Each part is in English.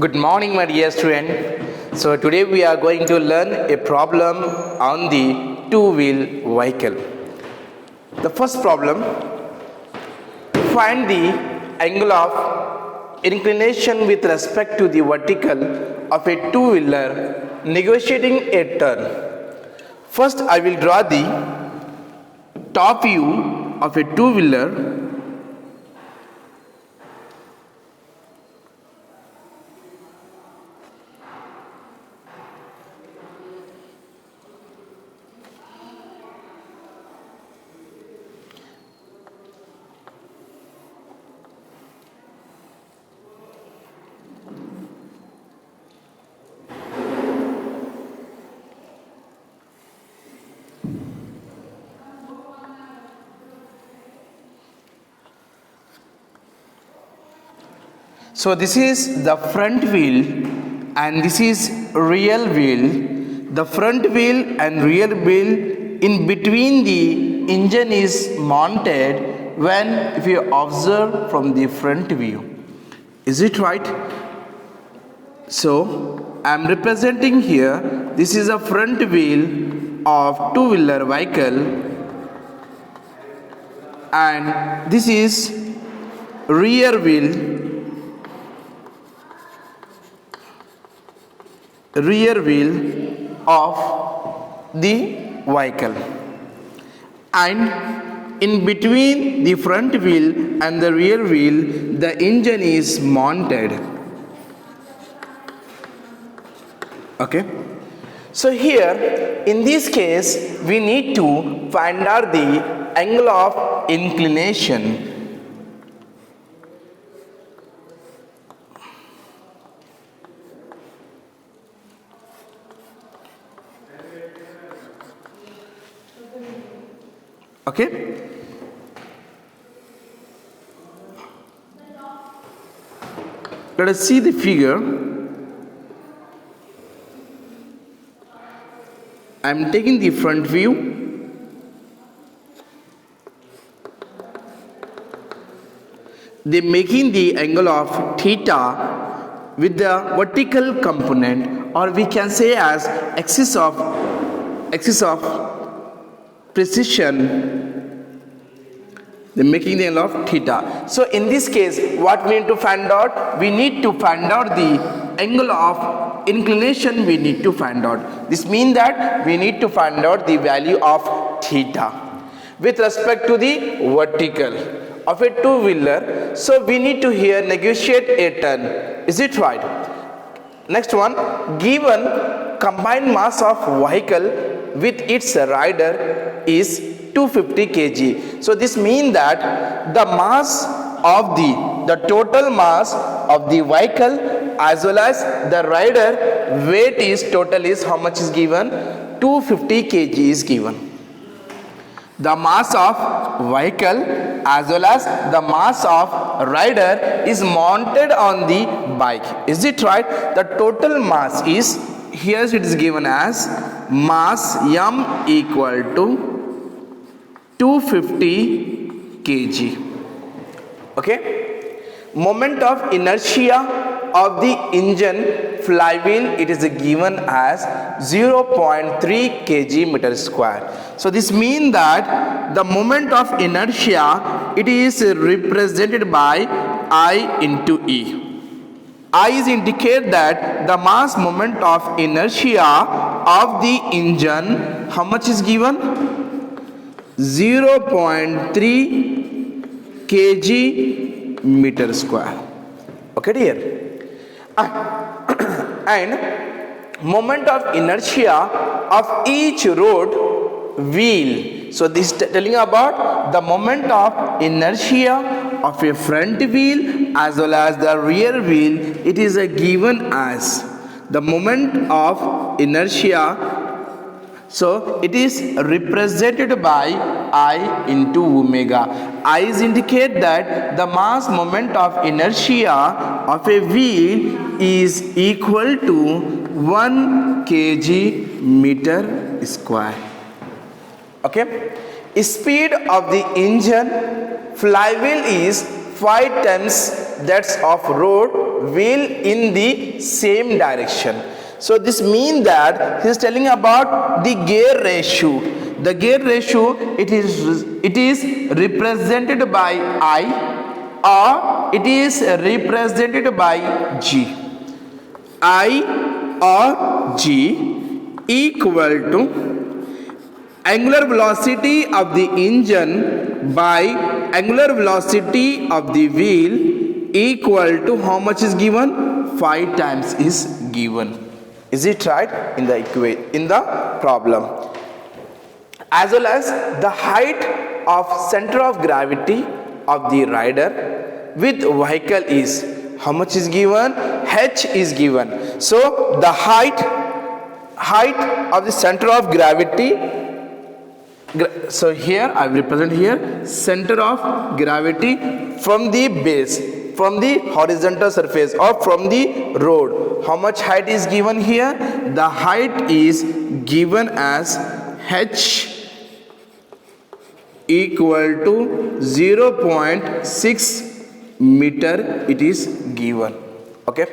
Good morning, my dear student. So today we are going to learn a problem on the two-wheel vehicle. The first problem: find the angle of inclination with respect to the vertical of a two-wheeler negotiating a turn. First, I will draw the top view of a two-wheeler. So this is the front wheel and this is rear wheel. The front wheel and rear wheel, in between the engine is mounted when if you observe from the front view. Is it right? So I am representing here, this is a front wheel of two-wheeler vehicle and this is rear wheel of the vehicle, and in between the front wheel and the rear wheel the engine is mounted. Okay, so here in this case we need to find out the angle of inclination. Okay, let us see the figure. I am taking the front view. They making the angle of theta with the vertical component, or we can say as axis of precision. They're making the angle of theta. So in this case, what we need to find out? We need to find out the angle of inclination. We need to find out. This means that we need to find out the value of theta with respect to the vertical of a two-wheeler. So we need to here negotiate a turn. Is it right? Next one, given combined mass of vehicle with its rider is 250 kg. So this means that the mass of the total mass of the vehicle as well as the rider weight is total is how much is given? 250 kg is given. The mass of vehicle as well as the mass of rider is mounted on the bike. Is it right? The total mass is, here it is given as mass m equal to 250 kg. Okay. Moment of inertia of the engine flywheel, it is given as 0.3 kg meter square. So this means that the moment of inertia, it is represented by I into E. I is indicate that the mass moment of inertia of the engine, how much is given? 0.3 kg meter square. Okay dear. And moment of inertia of each road wheel. So this is telling about the moment of inertia of a front wheel as well as the rear wheel. It is given as the moment of inertia. So it is represented by I into omega. I is indicate that the mass moment of inertia of a wheel is equal to 1 kg meter square. Okay. Speed of the engine flywheel is 5 times that of road wheel in the same direction. So this means that he is telling about the gear ratio. The gear ratio, it is represented by I, or it is represented by G. I or G equal to angular velocity of the engine by angular velocity of the wheel equal to how much is given? 5 times is given. Is it right? In the problem. As well as the height of center of gravity of the rider with vehicle is, how much is given? H is given. So the height of the center of gravity, so here I will represent here center of gravity from the base, from the horizontal surface or from the road. How much height is given here? The height is given as H equal to 0.6 meter, it is given. Okay,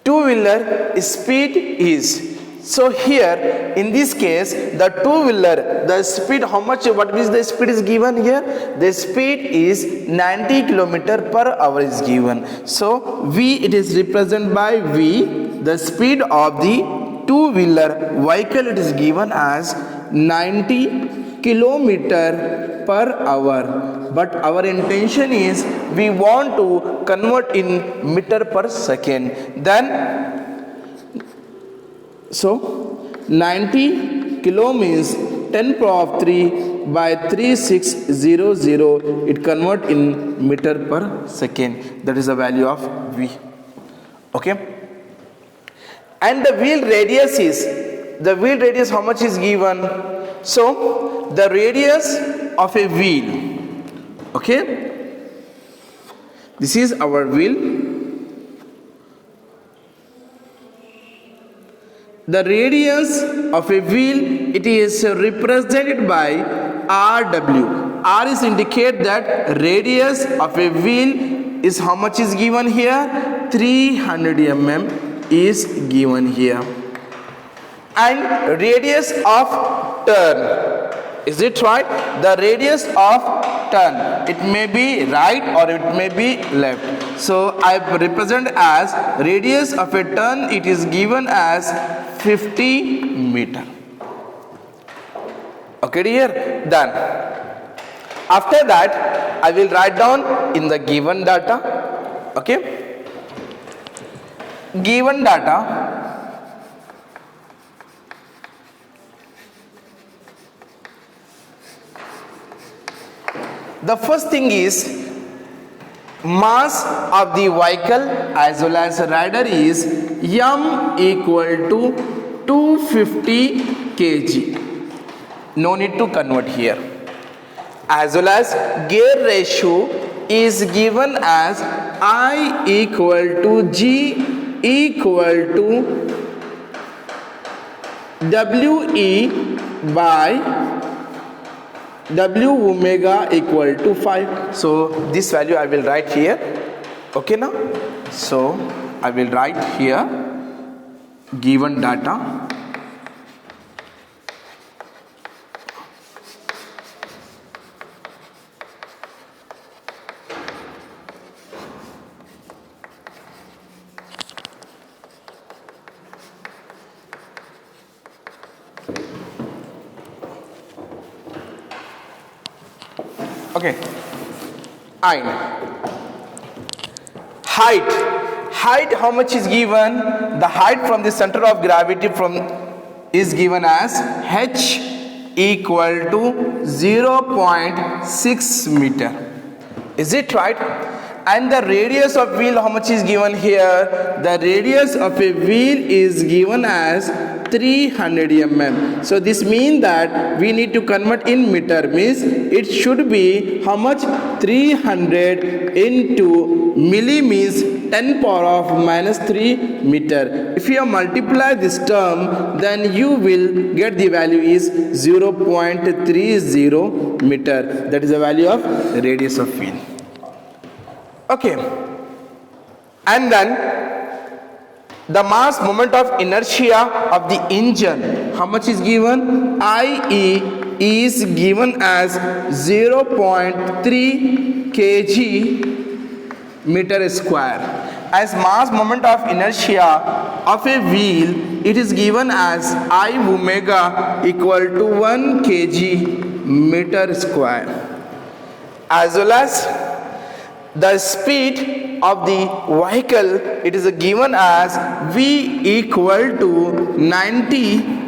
two-wheeler speed is, so here in this case the two-wheeler, the speed, how much, what is the speed is given here? The speed is 90 km per hour is given. So V, it is represented by V, the speed of the two-wheeler vehicle, it is given as 90 km per hour, but our intention is we want to convert in meter per second. Then so 90 kilo means 10 power of 3 by 3600, it convert in meter per second. That is the value of V. Okay, and the wheel radius is, how much is given? So the radius of a wheel, okay, this is our wheel. The radius of a wheel, it is represented by RW. R is indicate that radius of a wheel is, how much is given here? 300 mm is given here. And radius of turn, is it right? The radius of turn, it may be right or it may be left. So I represent as radius of a turn, it is given as 50 meter. Okay dear, done. After that I will write down in the given data. Okay, given data, the first thing is mass of the vehicle as well as rider is M equal to 250 kg. No need to convert here. As well as gear ratio is given as I equal to G equal to WE by W omega equal to 5. So this value I will write here. Okay now, so I will write here given data. Okay, and height, how much is given? The height from the center of gravity is given as H equal to 0.6 meter. Is it right? And the radius of wheel, how much is given here? The radius of a wheel is given as 300 mm. So this means that we need to convert in meter, means it should be how much? 300 into milli means 10 power of minus 3 meter. If you multiply this term, then you will get the value is 0.30 meter. That is the value of radius of wheel. Okay, And then the mass moment of inertia of the engine, how much is given? IE is given as 0.3 kg meter square. As mass moment of inertia of a wheel, it is given as I omega equal to 1 kg meter square. As well as the speed of the vehicle, it is given as V equal to 90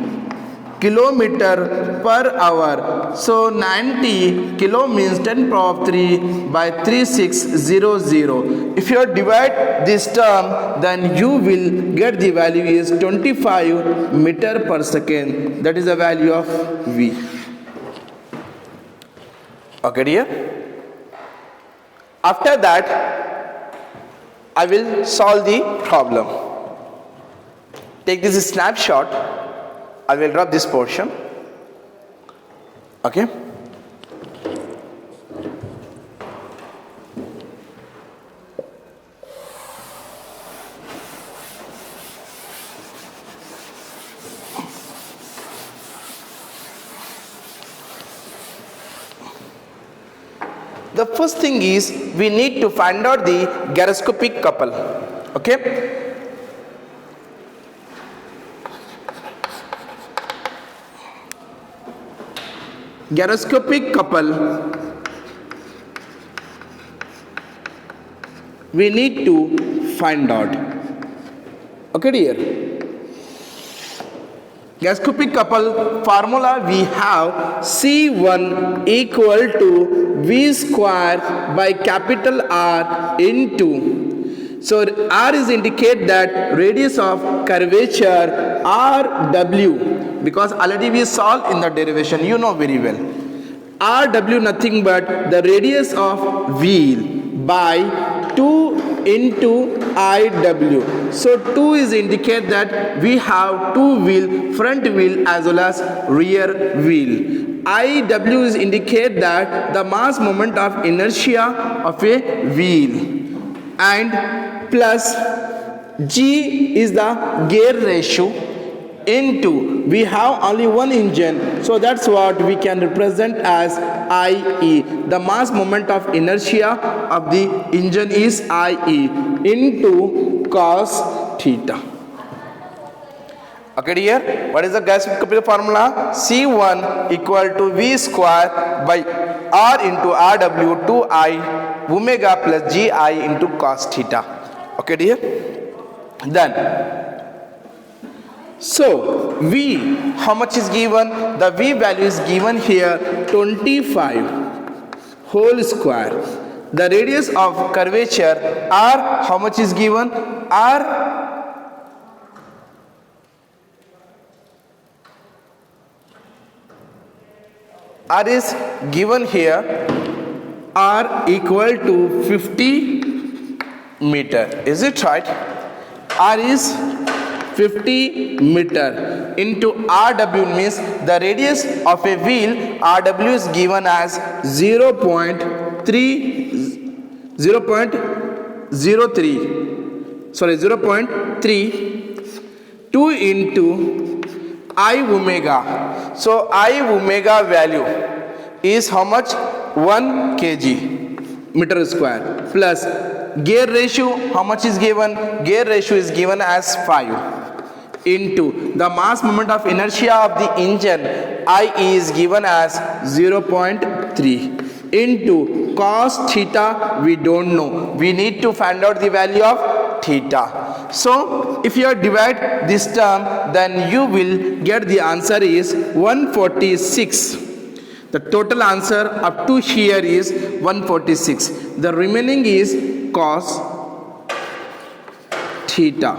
kilometer per hour. So 90 kilo means 10 power of 3 by 3600. If you divide this term, then you will get the value is 25 meter per second. That is the value of V. Okay, dear. After that, I will solve the problem. Take this snapshot. I will drop this portion. Okay. The first thing is we need to find out the gyroscopic couple. Okay. Gyroscopic couple, we need to find out. Okay, dear. Gyroscopic couple formula, we have C1 equal to V square by capital R into. So R is indicate that radius of curvature RW, because already we solved in the derivation, you know very well. RW nothing but the radius of wheel by 2 into IW. So 2 is indicate that we have two wheel, front wheel as well as rear wheel. IW is indicate that the mass moment of inertia of a wheel, and plus G is the gear ratio into, we have only one engine, so that's what we can represent as IE. The mass moment of inertia of the engine is IE into cos theta. Okay, dear. What is the gyroscopic formula? C1 equal to V square by R into RW 2I omega plus GI into cos theta. Okay, dear. Then, so V, how much is given? The V value is given here 25 whole square. The radius of curvature R, how much is given? R is given here, R equal to 50 meter. Is it right? R is 50 meter into RW means the radius of a wheel, RW is given as 0.3 2 into I omega. So I omega value is how much? 1 kg meter square plus gear ratio, how much is given? Gear ratio is given as 5 into the mass moment of inertia of the engine, IE is given as 0.3 into cos theta, we don't know. We need to find out the value of theta. So if you divide this term, then you will get the answer is 146. The total answer up to here is 146. The remaining is cos theta.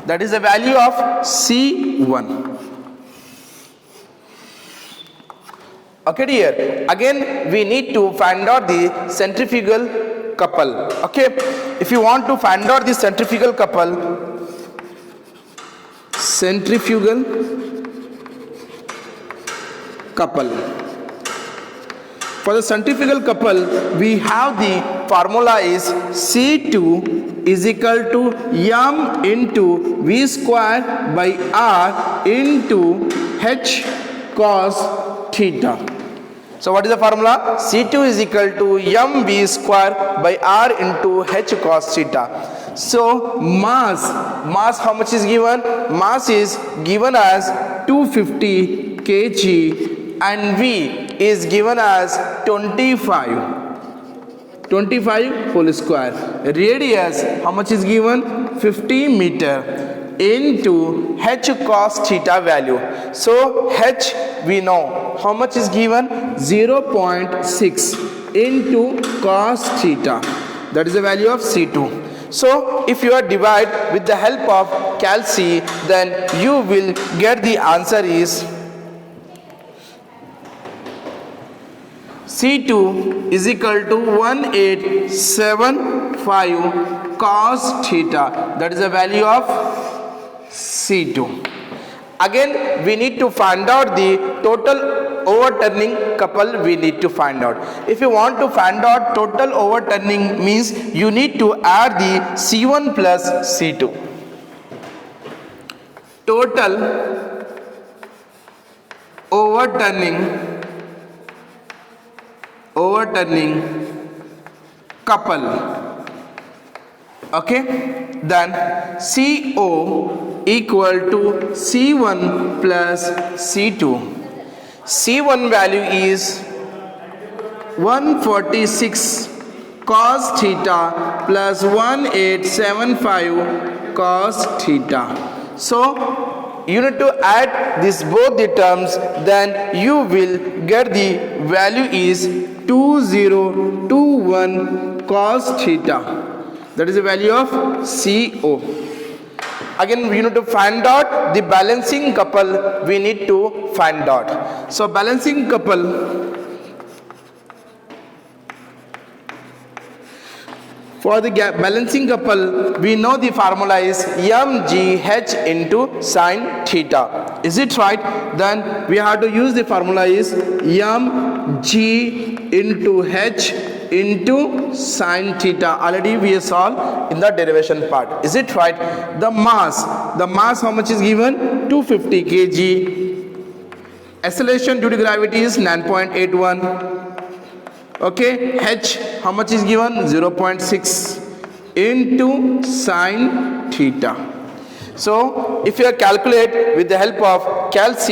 That is the value of C1. Okay, dear. Again, we need to find out the centrifugal couple. Okay. If you want to find out the centrifugal couple, For the centrifugal couple, we have the formula is C2 is equal to m into V square by R into H cos theta. So what is the formula? C2 is equal to mv square by R into H cos theta. So mass how much is given? Mass is given as 250 kg and V is given as 25 whole square. Radius how much is given? 50 meter into H cos theta value. So H we know how much is given? 0.6 into cos theta. That is the value of C2. So if you are divide with the help of Calc, then you will get the answer is C2 is equal to 1875 cos theta. That is the value of C2. Again, we need to find out the total overturning couple. We need to find out. If you want to find out total overturning, means you need to add the C1 plus C2. Total overturning couple. Okay, then CO equal to C1 plus C2. C1 value is 146 cos theta plus 1875 cos theta. So you need to add this both the terms, then you will get the value is 2021 cos theta. That is the value of CO. Again, we need to find out the balancing couple. We need to find out. So balancing couple, for the balancing couple, we know the formula is mgh into sin theta. Is it right? Then we have to use the formula is mg into h into sin theta. Already we saw in the derivation part. Is it right? The mass how much is given? 250 kg. Acceleration due to gravity is 9.81. Okay, h how much is given? 0.6 into sin theta. So if you calculate with the help of Calc,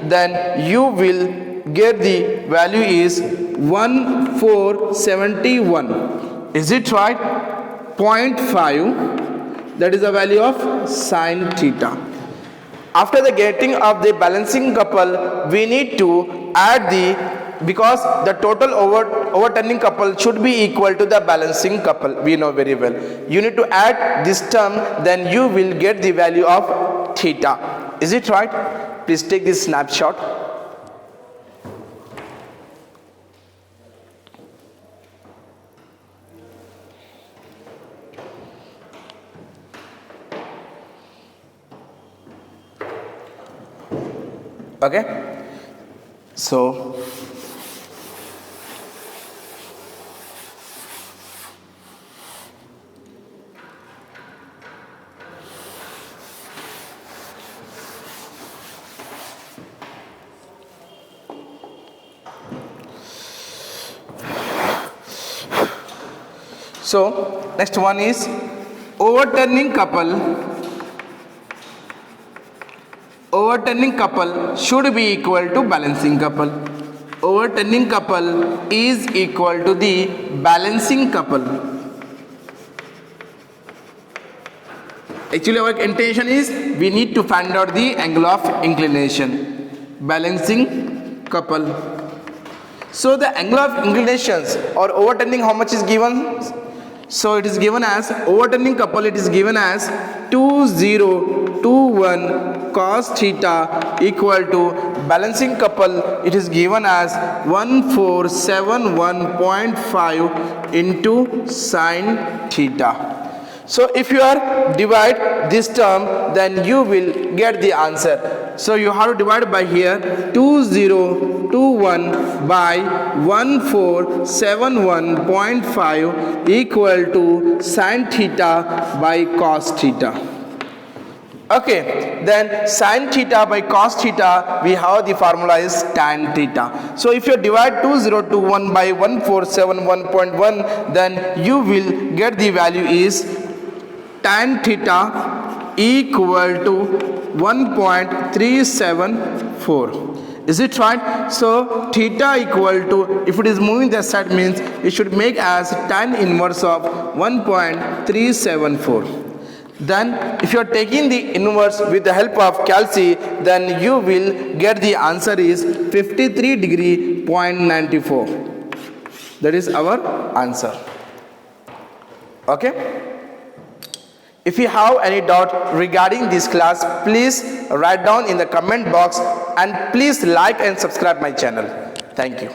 then you will get the value is 1471. Is it right? 0.5, that is the value of sin theta. After the getting of the balancing couple, we need to add the, because the total overturning couple should be equal to the balancing couple, we know very well. You need to add this term, then you will get the value of theta. Is it right? Please take this snapshot. Okay, so next one is overturning couple. Overturning couple should be equal to balancing couple. Overturning couple is equal to the balancing couple. Actually our intention is we need to find out the angle of inclination. Balancing couple. So the angle of inclinations or overturning how much is given? So it is given as overturning couple, it is given as 2021 cos theta equal to balancing couple, it is given as 1471.5 into sin theta. So if you are divide this term, then you will get the answer. So you have to divide by here 2021 by 1471.5 equal to sin theta by cos theta. Okay, then sin theta by cos theta, we have the formula is tan theta. So if you divide 2021 by 1471.1, then you will get the value is tan theta equal to 1.374. Is it right? So theta equal to, if it is moving the side, means it should make as tan inverse of 1.374. Then if you are taking the inverse with the help of calci, then you will get the answer is 53 degree 0.94. That is our answer. Okay. If you have any doubt regarding this class, please write down in the comment box, and please like and subscribe my channel. Thank you.